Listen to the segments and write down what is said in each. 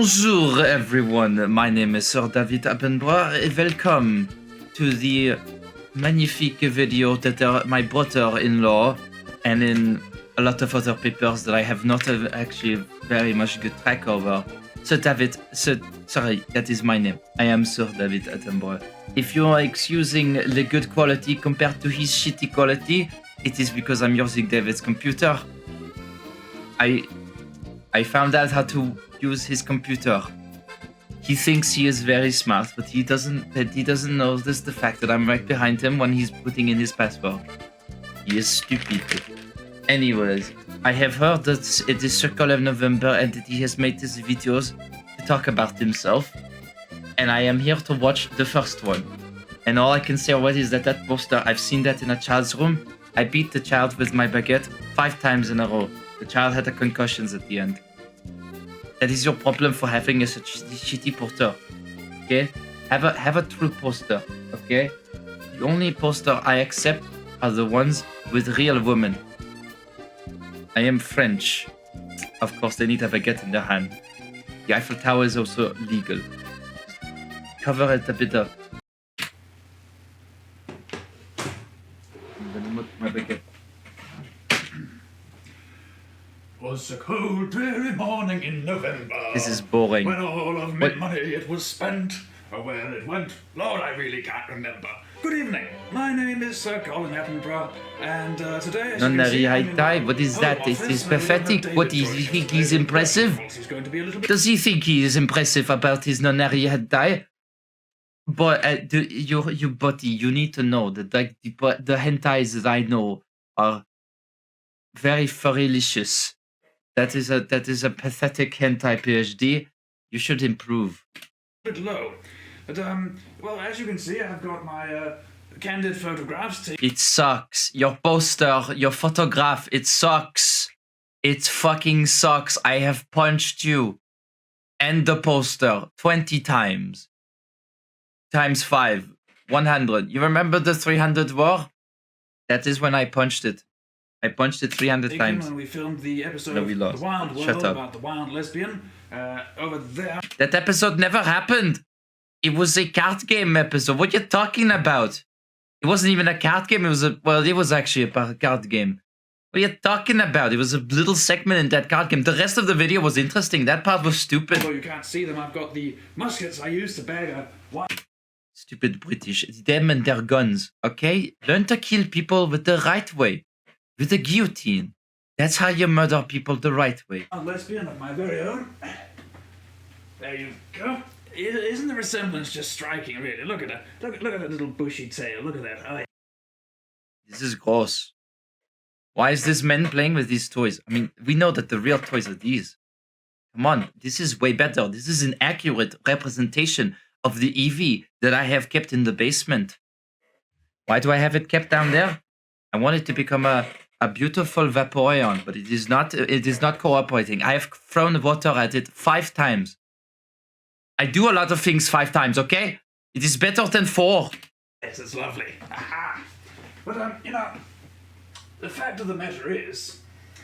Bonjour everyone, my name is Sir David Appenbrough. Welcome to the magnifique video that my brother-in-law and in a lot of other papers that I have not actually very much good track over. Sorry, that is my name. I am Sir David Attenborough. If you are excusing the good quality compared to his shitty quality, it is because I'm using David's computer. I found out how to use his computer. He thinks he is very smart, but he doesn't notice the fact that I'm right behind him when he's putting in his password. He is stupid. Anyways, I have heard that it is Circle of November and that he has made these videos to talk about himself. And I am here to watch the first one. And all I can say already is that that poster, I've seen that in a child's room. I beat the child with my baguette 5 times in a row. The child had a concussions at the end. That is your problem for having such shitty poster. Okay? Have a true poster. Okay? The only poster I accept are the ones with real women. I am French. Of course, they need to have a baguette in their hand. The Eiffel Tower is also legal. Cover it a bit up. I'm gonna put my baguette. Was a cold, dreary morning in November. This is boring. When all of my money it was spent, or where it went, Lord, I really can't remember. Good evening. My name is Sir Colin Attenborough, and today, as you can see, I'm in my What is that? home It office, is and we've got pathetic. David What do you joining us think today. he's impressive? He's going to be a little bit... Does he think he is impressive about his nonary hentai? But you buddy, you need to know that like the hentais that I know are very furrylicious. That is a pathetic hentai PhD. You should improve. low. But, well, as you can see, I've got my candid photographs taken. It sucks. Your poster, your photograph, it sucks. It fucking sucks. I have punched you and the poster 20 times. Times 5. 100. You remember the 300 war? That is when I punched it. I punched it 300 times. When we filmed the episode No, we of lost. The Wild World Shut up. about the wild lesbian over there. That episode never happened. It was a card game episode. What are you talking about? It wasn't even a card game. It was actually a card game. What are you talking about? It was a little segment in that card game. The rest of the video was interesting. That part was stupid. Although you can't see them, I've got the muskets I used to bag a Stupid British. Them and their guns. Okay? Learn to kill people with the right way. With the guillotine. That's how you murder people the right way. wild lesbian of my very own. There you go. Isn't the resemblance just striking, really? Look at that. Look at that little bushy tail. Look at that. Oh, yeah. This is gross. Why is this man playing with these toys? I mean, we know that the real toys are these. Come on, this is way better. This is an accurate representation of the EV that I have kept in the basement. Why do I have it kept down there? I want it to become a beautiful Vaporeon, but it is not cooperating. I have thrown water at it 5 times. I do a lot of things 5 times, okay? It is better than 4. Yes, it's lovely. Aha. But, you know, the fact of the matter is,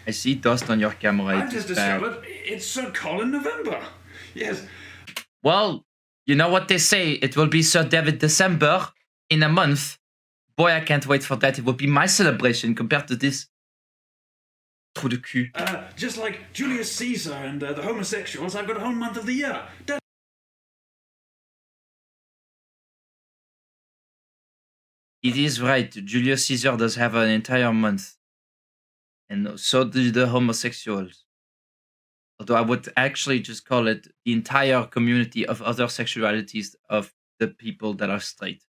I see dust on your camera. I've just discovered it's Sir Colin November. Yes. Well, you know what they say. It will be Sir David December in a month. Boy, I can't wait for that. It will be my celebration compared to this. Trou de cul. Just like Julius Caesar and the homosexuals, I've got a whole month of the year. It is right. Julius Caesar does have an entire month. And so do the homosexuals. Although I would actually just call it the entire community of other sexualities of the people that are straight.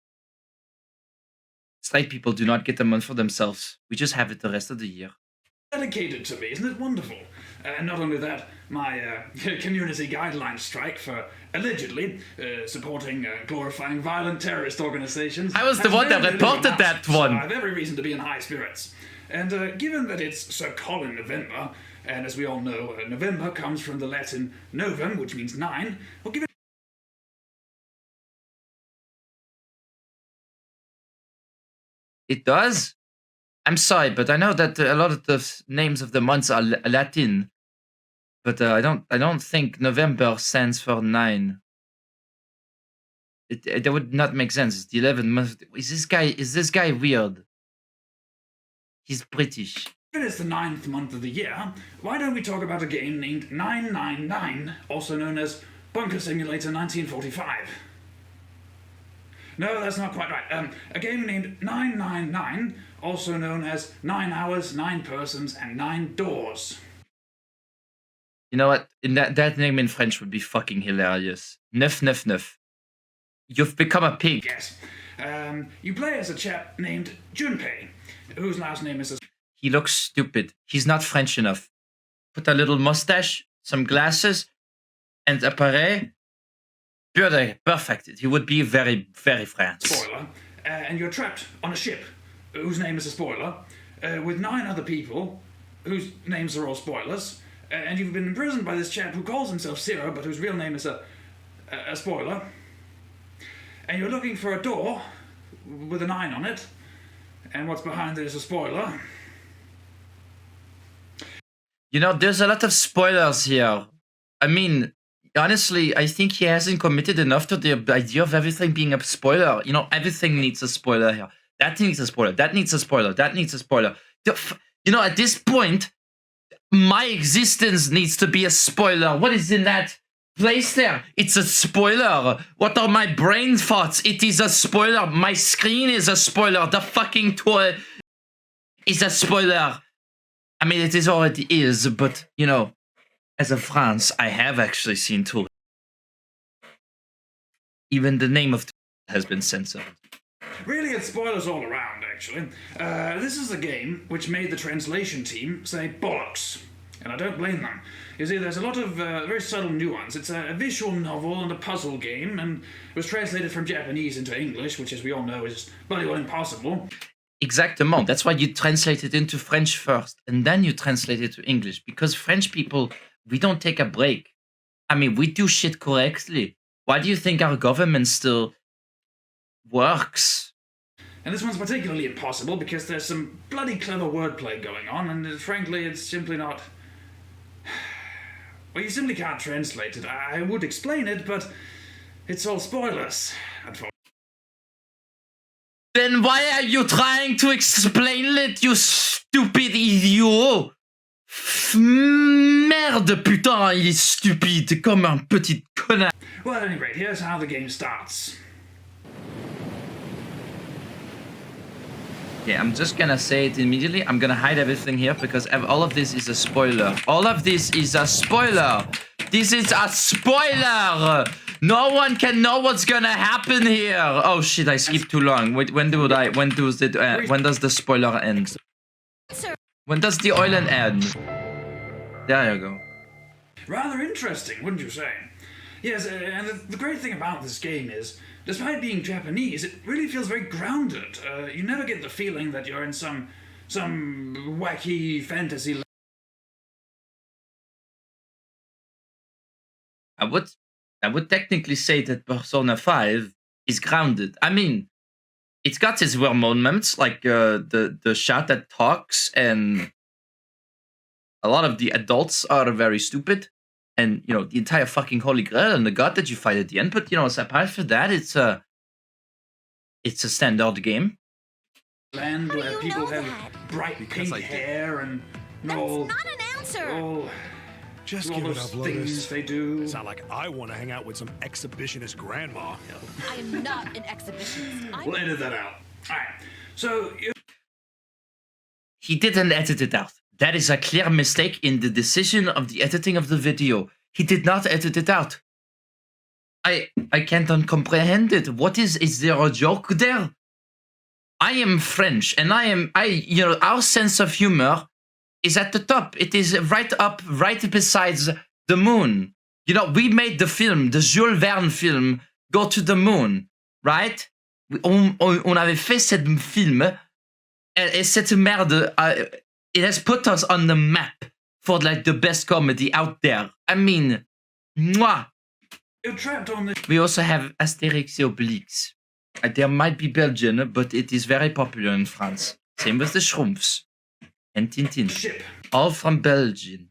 Straight people do not get a month for themselves. We just have it the rest of the year. Dedicated to me, isn't it wonderful? And not only that, my community guidelines strike for allegedly supporting glorifying violent terrorist organizations. I was the one that reported that one. So I have every reason to be in high spirits. And given that it's Sir Colin November, and as we all know, November comes from the Latin novum, which means 9, well, given It does? I'm sorry, but I know that a lot of the names of the months are Latin. But I don't think November stands for 9. That would not make sense. The 11 must. Is this guy weird? He's British. If it is the 9th month of the year, why don't we talk about a game named 999, also known as Bunker Simulator 1945? No, that's not quite right. A game named 999, also known as 9 Hours, 9 Persons, and 9 Doors. You know what? In that name in French would be fucking hilarious. 999. You've become a pig. Yes. You play as a chap named Junpei, whose last name is... He looks stupid. He's not French enough. Put a little mustache, some glasses, and a paré. Perfect. He would be very, very French. Spoiler. And you're trapped on a ship, whose name is a spoiler, with 9 other people, whose names are all spoilers, and you've been imprisoned by this chap who calls himself Zero, but whose real name is a spoiler. And you're looking for a door with a 9 on it, and what's behind it is a spoiler. You know, there's a lot of spoilers here. I mean, honestly, I think he hasn't committed enough to the idea of everything being a spoiler. You know, everything needs a spoiler here. That needs a spoiler. That needs a spoiler. That needs a spoiler. You know, at this point, my existence needs to be a spoiler. What is in that place there? It's a spoiler. What are my brain thoughts? It is a spoiler. My screen is a spoiler. The fucking toy is a spoiler. I mean, it is already is, but, you know, as a France, I have actually seen Tour. Even the name of has been censored. Really, it's spoilers all around, actually. This is a game which made the translation team say bollocks. And I don't blame them. You see, there's a lot of very subtle nuance. It's a visual novel and a puzzle game, and it was translated from Japanese into English, which, as we all know, is bloody well impossible. Exactement. That's why you translate it into French first, and then you translate it to English. Because French people, we don't take a break. I mean, we do shit correctly. Why do you think our government still works? And this one's particularly impossible because there's some bloody clever wordplay going on, and frankly, it's simply not... Well, you simply can't translate it. I would explain it, but it's all spoilers, unfortunately. Then why are you trying to explain it, you stupid idiot? Merde, putain, il est stupide, comme un petit connard. Well, at any rate, here's how the game starts. Yeah, I'm just gonna say it immediately. I'm gonna hide everything here because all of this is a spoiler. All of this is a spoiler. This is a spoiler. No one can know what's gonna happen here. Oh shit! I skipped too long. Wait, when does the spoiler end? When does the oil end? There you go. Rather interesting, wouldn't you say? Yes, and the great thing about this game is, despite being Japanese, it really feels very grounded. You never get the feeling that you're in some wacky fantasy. I would technically say that Persona 5 is grounded. I mean, it's got its weird moments, like the shot that talks, and a lot of the adults are very stupid. And, you know, the entire fucking Holy Grail and the god that you fight at the end. But, you know, apart from that, it's a standard game. Land where people have bright pink hair and all... That's not an answer! All, Just all give it those up, things Lotus. they do. It's not like I want to hang out with some exhibitionist grandma. I am not an exhibitionist. We'll edit that out. Alright, so... He didn't edit it out. That is a clear mistake in the decision of the editing of the video. He did not edit it out. I can't comprehend it. What is there a joke there? I am French, and you know, our sense of humor is at the top. It is right up, right besides the moon. You know, we made the film, the Jules Verne film, Go to the Moon, right? On avait fait cette film, et cette merde, it has put us on the map for like the best comedy out there. I mean, mwah. You're trapped on this We also have Asterix et Obelix. There might be Belgian, but it is very popular in France. Same with the Schtroumpfs and Tintin. ship. All from Belgium.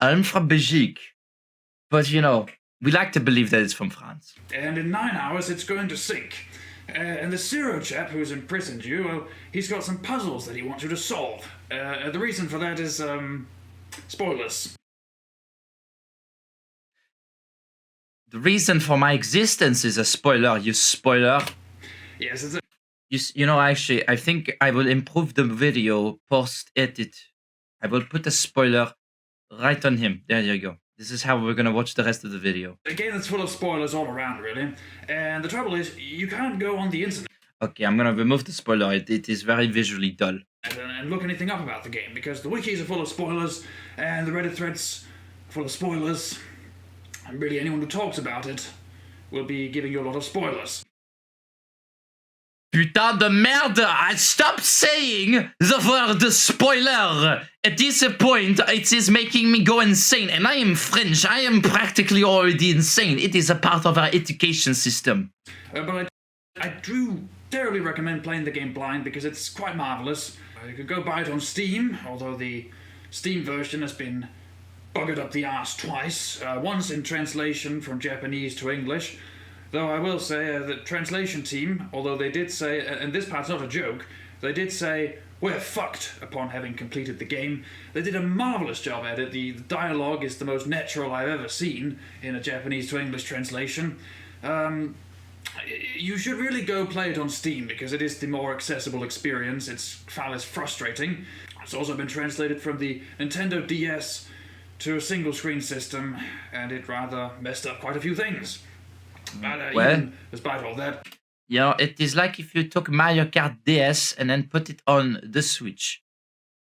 I'm from Belgique. But, you know, we like to believe that it's from France. And in 9 hours, it's going to sink. And the Zero chap who's imprisoned you, well, he's got some puzzles that he wants you to solve. The reason for that is, spoilers. The reason for my existence is a spoiler, you spoiler. Yes, it's a... You know, actually, I think I will improve the video post-edit. I will put a spoiler right on him. There you go. This is how we're gonna watch the rest of the video. A game that's full of spoilers all around, really. And the trouble is, you can't go on the internet Okay, I'm gonna remove the spoiler. It is very visually dull. and look anything up about the game, because the wikis are full of spoilers, and the Reddit threads are full of spoilers. And really, anyone who talks about it will be giving you a lot of spoilers. Putain de merde! I stop saying the word spoiler! At this point, it is making me go insane. And I am French. I am practically already insane. It is a part of our education system. But I do thoroughly recommend playing the game blind because it's quite marvelous. You could go buy it on Steam, although the Steam version has been buggered up the arse twice. Once in translation from Japanese to English. Though I will say the translation team, although they did say, and this part's not a joke, they did say, we're fucked upon having completed the game. They did a marvellous job at it. The dialogue is the most natural I've ever seen in a Japanese to English translation. You should really go play it on Steam because it is the more accessible experience. It's far less frustrating. It's also been translated from the Nintendo DS to a single screen system, and it rather messed up quite a few things. But Well, even despite all that, you know, it is like if you took Mario Kart DS and then put it on the Switch.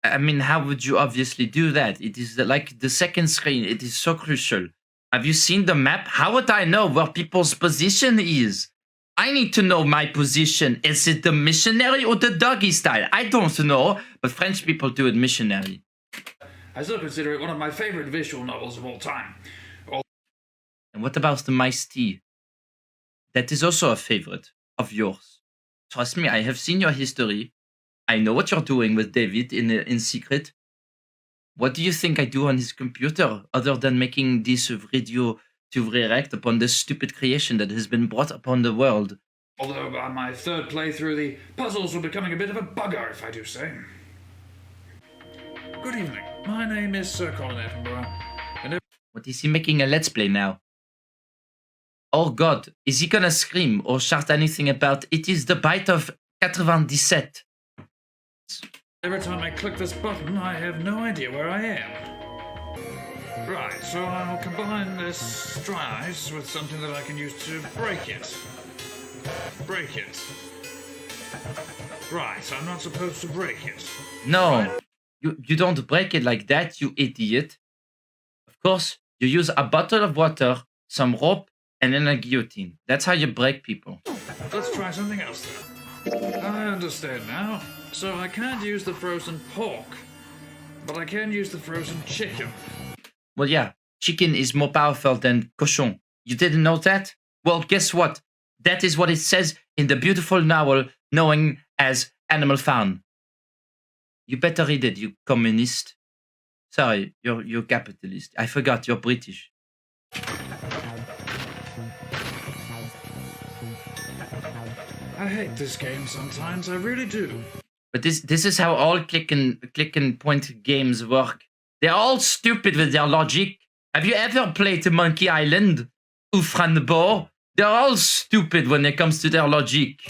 I mean, how would you obviously do that? It is like the second screen. It is so crucial. Have you seen the map? How would I know where people's position is? I need to know my position. Is it the missionary or the doggy style? I don't know, but French people do it missionary. I still consider it one of my favorite visual novels of all time. And what about the Mice Tea? That is also a favorite of yours. Trust me, I have seen your history. I know what you're doing with David in secret. What do you think I do on his computer other than making this video to react upon this stupid creation that has been brought upon the world? Although by my third playthrough, the puzzles were becoming a bit of a bugger, if I do say. Good evening. My name is Sir Colin Attenborough, and What is he making a let's play now? Oh god, is he gonna scream or shout anything about it is the bite of 97? every time I click this button, I have no idea where I am. Right, so I'll combine this dry ice with something that I can use to break it. Break it. Right, I'm not supposed to break it. No, you don't break it like that, you idiot. Of course, you use a bottle of water, some rope, and then a guillotine. That's how you break people. Let's try something else then. I understand now. So I can't use the frozen pork, but I can use the frozen chicken. Well, yeah, chicken is more powerful than cochon. You didn't know that? Well, guess what? That is what it says in the beautiful novel known as Animal Farm. You better read it, you communist. Sorry, you're capitalist. I forgot, you're British. I hate this game sometimes, I really do. But this is how all click and point games work. They're all stupid with their logic. Have you ever played Monkey Island? Ou Franbo? They're all stupid when it comes to their logic.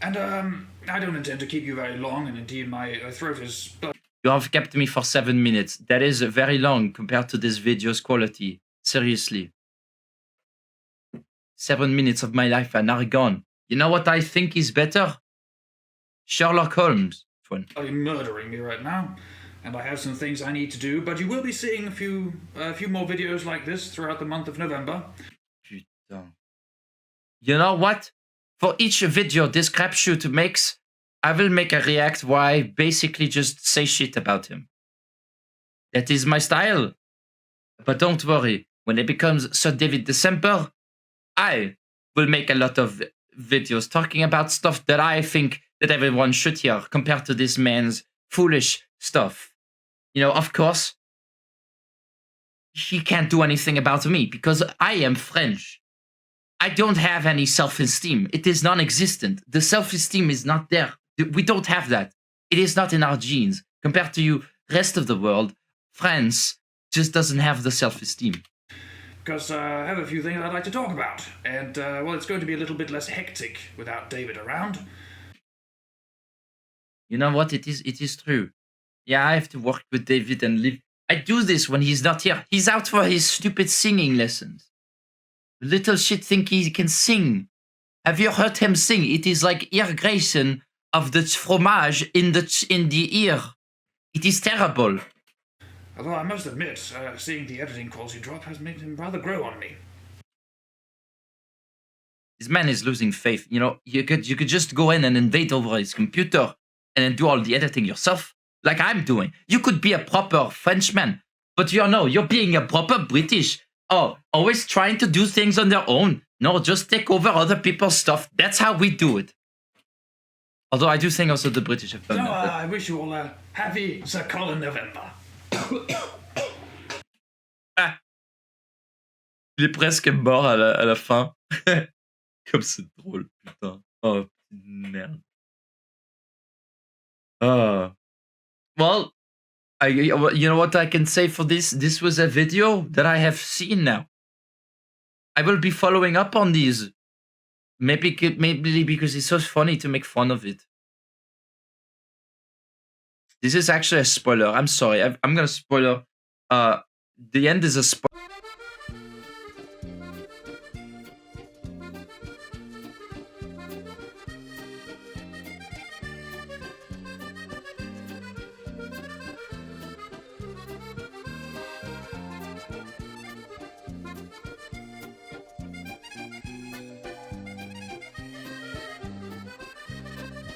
And, I don't intend to keep you very long, and indeed my throat is... You have kept me for 7 minutes. That is very long compared to this video's quality. Seriously. 7 minutes of my life are now gone. You know what I think is better? Sherlock Holmes. murdering me right now, and I have some things I need to do, but you will be seeing a few more videos like this throughout the month of November. Putain. You know what? For each video this crapshoot makes, I will make a react where I basically just say shit about him. That is my style. But don't worry, when it becomes Sir David December, I will make a lot of videos talking about stuff that I think that everyone should hear compared to this man's foolish stuff. You know, of course, he can't do anything about me because I am French. I don't have any self-esteem. It is non-existent. The self-esteem is not there. We don't have that. It is not in our genes. Compared to you, rest of the world, France just doesn't have the self-esteem. Because I have a few things I'd like to talk about. And, well, it's going to be a little bit less hectic without David around. You know what? It is true. Yeah, I have to work with David and live. I do this when he's not here. He's out for his stupid singing lessons. Little shit think he can sing. Have you heard him sing? It is like ear Grayson of the fromage in the ear. It is terrible. Although I must admit, seeing the editing quality drop has made him rather grow on me. This man is losing faith. You know, you could just go in and invade over his computer and then do all the editing yourself, like I'm doing. You could be a proper Frenchman, but you're being a proper British. Oh, always trying to do things on their own. No, just take over other people's stuff. That's how we do it. Although I do think also the British have done So, that. I wish you all a happy Sir Colin November. Ah. Il est presque mort à la fin. Comme c'est drôle, putain. Oh, merde. Well, you know what I can say for this? This was a video that I have seen now. I will be following up on these. Maybe because it's so funny to make fun of it. This is actually a spoiler. I'm sorry. I'm gonna spoiler. The end is a spoiler.